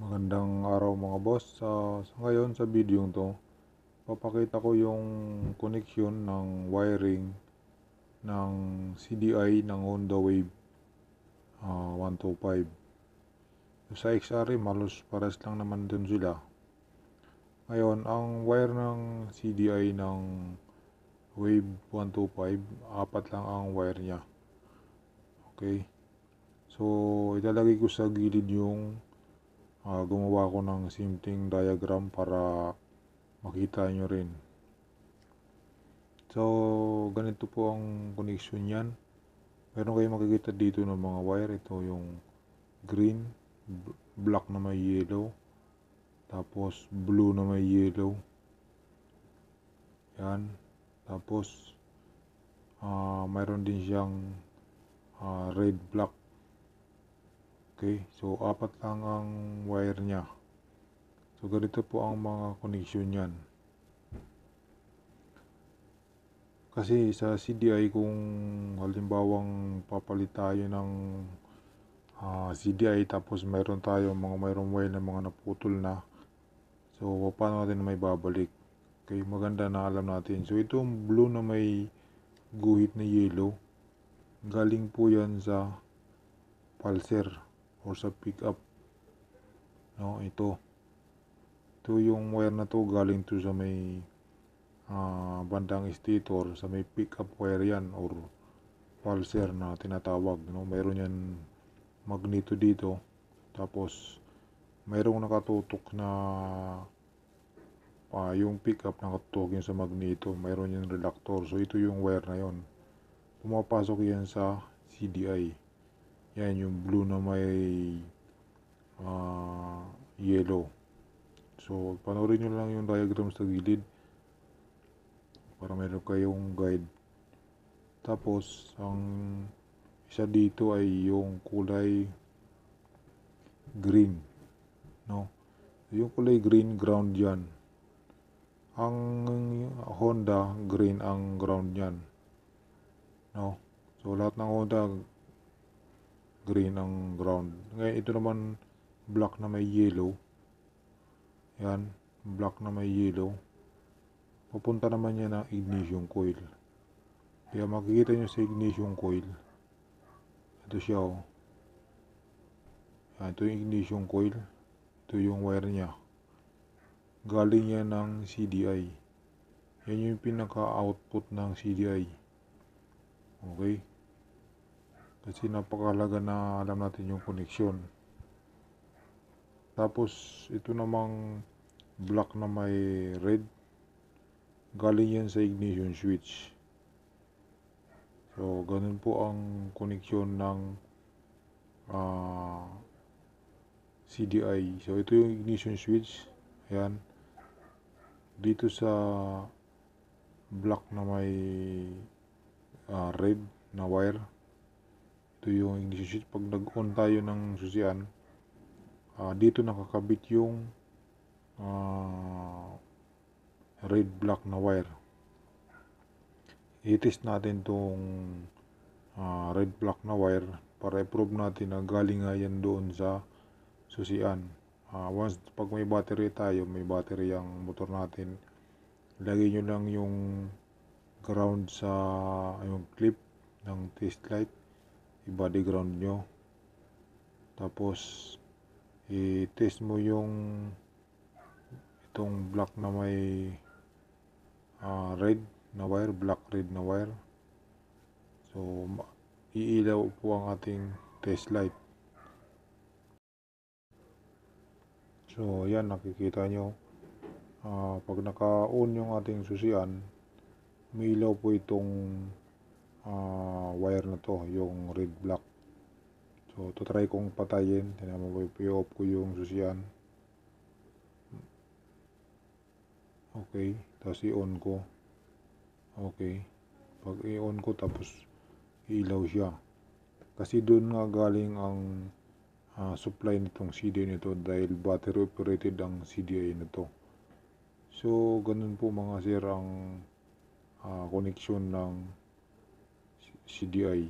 Magandang araw mga boss. Sa ngayon sa video to, papakita ko yung koneksyon ng wiring ng CDI ng Honda Wave 125. Sa XRM halos pares lang naman dun sila. Ngayon, ang wire ng CDI ng Wave 125, apat lang ang wire niya. Okay? So, ilalagay ko sa gilid yung gumawa ko ng simpleng diagram para makita nyo rin. So, ganito po ang connection yan. Meron kayong makikita dito ng mga wire. Ito yung green, black na may yellow, tapos blue na may yellow. Yan. Tapos, mayroon din siyang red, black. Okay, so apat lang ang wire niya. So, ganito po ang mga connection yan. Kasi sa CDI, kung halimbawang papalit tayo ng CDI tapos mayroong mayroong wire na mga naputol na, so paano natin may babalik? Okay, maganda na alam natin. So itong blue na may guhit na yellow, galing po yan sa pulser or sa pickup. No, ito yung wire na to, galing to sa may bandang stator, sa may pickup wire yan or pulser na tinatawag, no? Mayroon yan magneto dito, tapos mayroong nakatutok na yung pickup nakatutok yun sa magneto, mayroon yung reductor. So ito yung wire na yon, pumapasok yan sa CDI. Yan yung blue na may yellow. So panoorin nyo lang yung diagram sa gilid para meron kayong guide. Tapos ang isa dito ay yung kulay green, no? Yung kulay green, ground yan. Ang Honda, green ang ground yan, no? So lahat ng Honda, green ang ground. Ngayon ito naman black na may yellow. Yan, black na may yellow. Papunta naman yan ng ignition coil. Kaya makikita nyo sa ignition coil, ito siya, oh. Yan, ito yung ignition coil. Ito yung wire niya. Galing yan ng CDI. Yan yung pinaka-output ng CDI. Okay? Kasi napakahalaga na alam natin yung connection. Tapos ito namang black na may red, galing yan sa ignition switch. So ganun po ang connection ng CDI. So ito yung ignition switch. Ayan. Dito sa black na may red na wire, ito yung ignition switch. Pag nag-on tayo ng susian, dito nakakabit yung red black na wire. I-test natin tong red black na wire para i-prove natin na galing nga yan doon sa susian. Once pag may battery tayo, may battery ang motor natin, ilagay nyo lang yung ground sa yung clip ng test light, i-body ground nyo, tapos i-test mo yung itong black na may red na wire, black red na wire. So iilaw po ang ating test light. So yan, nakikita nyo, pag naka-on yung ating susian, umiilaw po itong wire na to, yung red black. So try kong patayin. Tingnan mo, i-off ko yung susian. Okay, tapos i-on ko. Okay, pag i-on ko tapos ilaw siya, kasi doon nga galing ang supply nitong CDI nito, dahil battery operated ang CDI nito. So ganun po mga sir ang connection ng CDI.